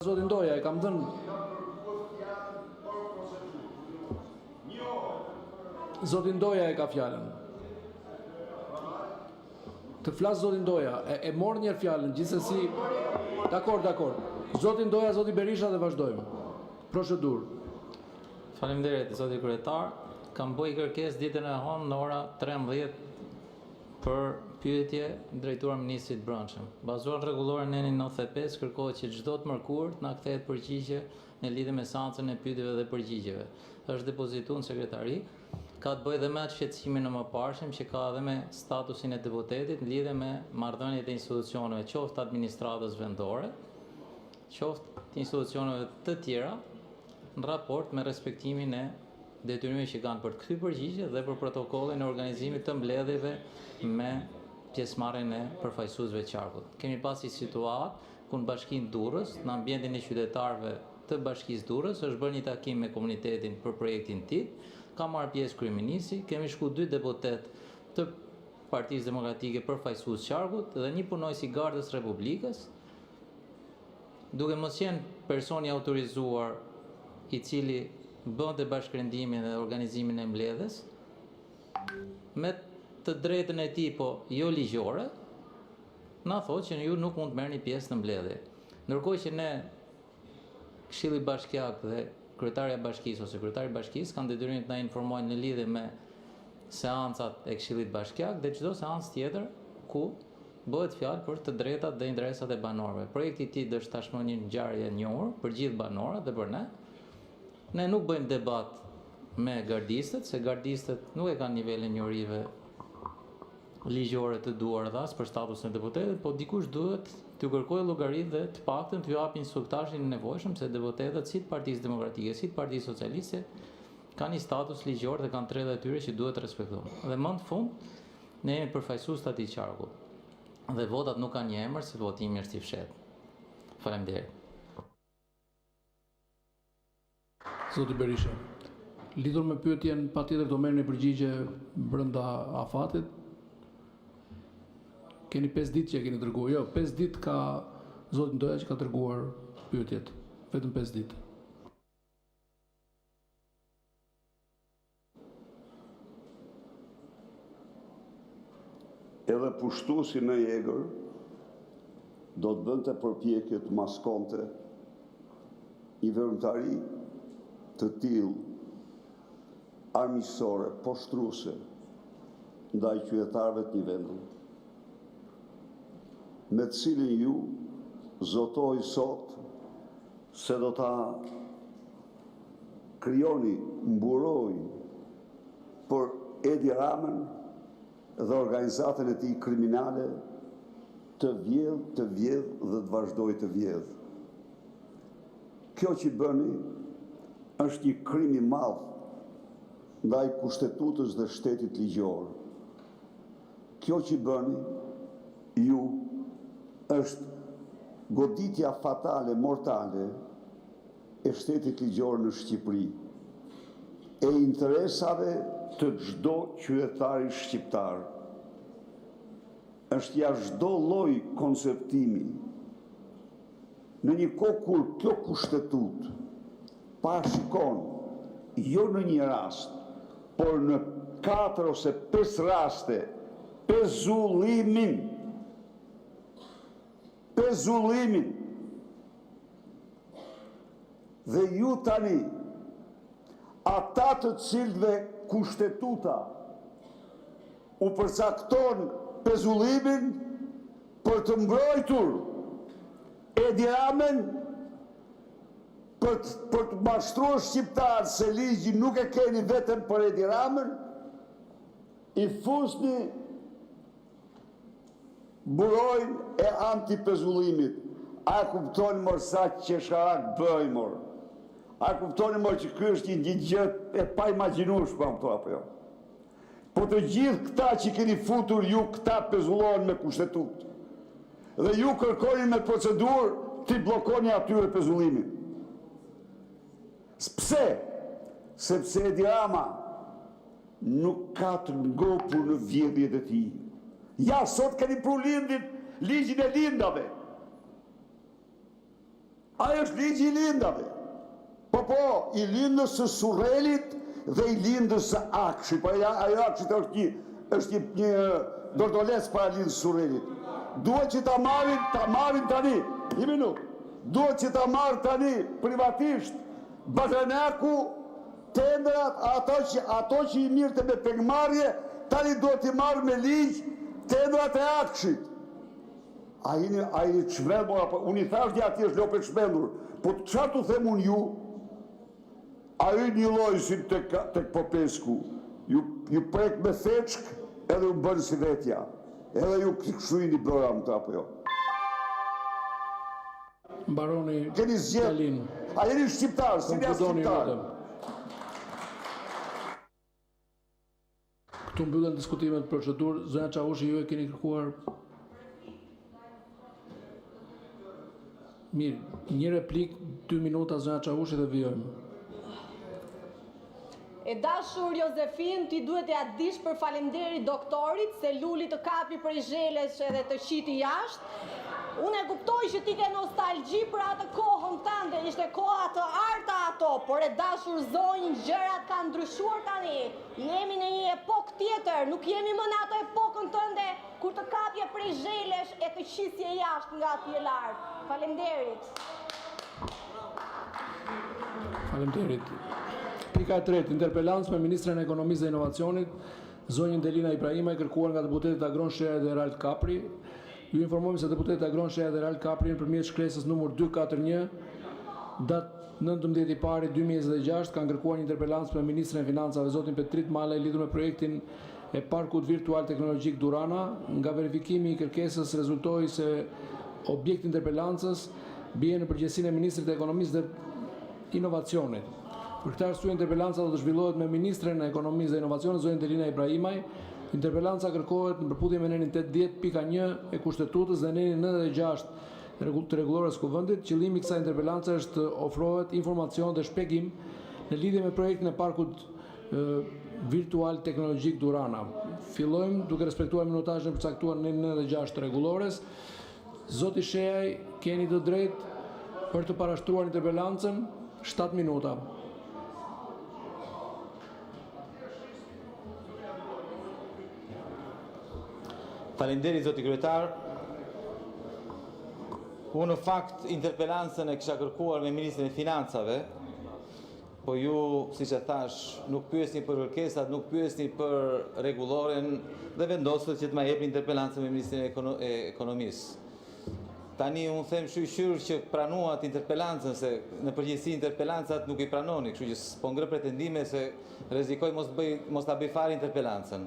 Zotin Doja, e kam dhënë. Zotin Doja e ka fjalën. Të flas Zotin Doja, e mor një fjalën, gjithsesi. Dakor. Zotin Doja, Zoti Berisha dhe vazhdojmë. Procedurë. Faleminderit, Zoti Kryetar. Kam bëj kërkesë ditën e hënë në ora 13 për pyetje drejtuar ministrit brendshëm. Bazuar rregullore neni 95 kërkohet që çdo të mërkurë na kthehet përgjigje në lidhje me seancën e pyetjeve dhe përgjigjeve. Është depozituar në sekretari. Ka të bëjë dhe me shqetësimin e mëparshëm që ka edhe me statusin e deputetit në lidhje me marrëdhëniet e institucioneve, qoftë administratës vendore, qoftë të institucioneve të tjera në raport me respektimin e detyrimeve që kanë për të kthyr përgjigje dhe për protokollin e organizimit të mbledhjeve me pjesëmarrjen e përfaqësuesve të qarkut. Kemi pasi situatë ku në bashkinë Durrës, në ambientin e qytetarëve të bashkisë Durrës, është bërë një takim me komunitetin për projektin TIT, ka marrë pjesë kryeministri, kemi shku 2 deputet të Partisë Demokratike përfaqësues të qarkut dhe një punojës i Gardës Republikës, duke mos qenë personi autorizuar i cili bënte bashkërendimin dhe organizimin e mbledhjes, me të drejtën e tij po jo ligjore, na thotë që ju nuk mund të merrni pjesë në mbledhje. Ndërkohë që ne Këshilli Bashkiak dhe Kryetarja e Bashkisë ose Kryetari i Bashkisë kanë detyrimin të na informojnë në lidhje me seancat e Këshillit Bashkiak dhe çdo seancë tjetër ku bëhet fjalë për të drejtat dhe interesat e banorëve. Projekti i TIT është tashmë një ngjarje e njohur për gjithë banorët dhe për ne. Ne nuk bëjmë debat me gardistët, se gardistët nuk e kanë nivelin njorive ligjore të duar dhe as për statusin e deputetit, po dikush duhet të kërkojë llogari dhe të paktën të ju japin instruktashin e nevojshëm se deputetët si të Partisë Demokratike, si të Partisë Socialiste kanë një status ligjor dhe kanë drejtat e tyre që duhet të respektohen. Dhe më në fund, ne jemi përfaqësues të atij qarku. Dhe votat nuk kanë një emër, se votimi është i fshehtë. Faleminderit. Zoti Berisha, lidhur me pyetjen, patjetër do merrni përgjigje brenda afatit. Keni 5 ditë që e keni dërguar. Jo, 5 ditë ka Zoti Doja që ka dërguar pyetjet. Vetëm 5 ditë. Edhe pushtuesi në Jegër do të bënte përpjekje të maskonte një veprimtari të tillë armiqësore, poshtruese ndaj qytetarëve të një vendi, me të cilin ju zotoi sot se do ta krijoni mburoj për Edi Ramën dhe organizatën e tij kriminale të vjedh dhe të vazhdoj të vjedh. Kjo që bëni është një krim i madh ndaj kushtetutës dhe shtetit ligjor. Kjo që bëni ju është goditja fatale, mortale e shtetit ligjor në Shqipëri, e interesave të çdo qytetari shqiptar. Është jashtë çdo lloj konceptimi. Në një kohë kur kjo kushtetutë parashikon jo në një rast, por në 4 ose 5 raste pezullimin dhe ju tani ata të cilëve kushtetuta u përcakton pezullimin për të mbrojtur Edi Ramën, për të mashtruar shqiptarë se ligji nuk e keni vetëm për Edi Ramën, i fusni burojnë e antipezullimit. A kuptoni mor sa qesharak bëj mor? A kuptoni mor që ky është një gjë e pa imagjinueshme apo jo? Po të gjithë këta që keni futur ju, këta pezullohen me kushtetutë. Dhe ju kërkoni me procedurë të i blokoni atyre pezullimin. Pse? Sepse Edi Rama nuk ka të ngopur në vjedhjet e tij. Ja, sot keni pru ligjin e lindave. Ajo është ligji i lindave. Po, i lindës së Surrelit dhe i lindës së Akshit. Po ajo Akshit është një dordoles para lindës së Surrelit. Duhet që ta marrin tani, një minutë. Duhet që ta marrë tani privatisht Bazaneku, tendrat, ato që i mirëte me pengmarrje, tani duhet i marrë me ligj tendrat e Akshit. A i çmendur, unë i thash dhe ati është lopë çmendur, po çfarë të them unë ju, a i një lloj si tek Popesku, ju prek me theçk edhe u bën si vetja, edhe ju kështu i një program të apo jo. Mbaroni Keni zgjedh, Stalin. a jeni shqiptar, si një Konkludoni shqiptar. lutem. Këtu mbyllen diskutimet procedurë. Zonja Çavushi, ju e keni kërkuar. Mirë, një replik, 2 minuta Zonja Çavushi dhe vijojmë. E dashur Jozefin, ti duhet ja dish për falemnderit doktorit se luli të kapi prej zheles edhe të qiti jashtë. Unë e kuptoj që ti ke nostalgji për atë kohën tënde, ishte koha të arta ato, por e dashur zonjë, gjërat kanë ndryshuar tani. Jemi në një epokë tjetër, nuk jemi më në ato epokën tënde kur të kapje prej zhelesh e të qisje jashtë nga atje lart. Falemnderit. Faleminderit. Pika e tretë, interpelancë me Ministren e Ekonomisë dhe Inovacionit, zonjën Delina Ibrahima, e kërkuar nga deputetit Agron Shera dhe Ralt Kapri. Ju informojmë se deputeti Agron Shera dhe Ralt Kapri nëpërmjet shkresës numër 241 datë 19 i pari 2026 kanë kërkuar një interpelancë me Ministrin e Financave zotin Petrit Malaj lidhur me projektin e parkut virtual teknologjik Durana. Nga verifikimi i kërkesës rezultoi se objekti i interpelancës bie në përgjegjësinë e Ministrit të Ekonomisë dhe Inovacionit. Për këtë arsye interpelanca do të zhvillohet me Ministren e Ekonomisë dhe Inovacionit zonjën Delina Ibrahimaj. Interpelanca kërkohet në përputhje me nenin 80.1 e Kushtetutës dhe nenin 96 të rregullores së Kuvendit. Qëllimi i kësaj interpelance është të ofrohet informacion dhe shpjegim në lidhje me projektin e parkut virtual teknologjik Durana. Fillojmë duke respektuar minutazhin e përcaktuar në nenin 96 të rregullores. Zoti Shehaj, keni të drejtë për të parashtruar interpelancën, 7 minuta. Faleminderit zoti kryetar. Unë në fakt interpelancën e kisha kërkuar me Ministrin e Financave, po ju, siç e thash, nuk pyesni për kërkesat, nuk pyesni për rregulloren dhe vendosët që të ma jepni interpelancën me Ministrin e Ekonomisë. Tani unë them shqyr që pranuat interpelancën, se në përgjithësi interpelancat nuk i pranoni, kështu që s'po ngre pretendime se rrezikoj mos ta bëj fare interpelancën.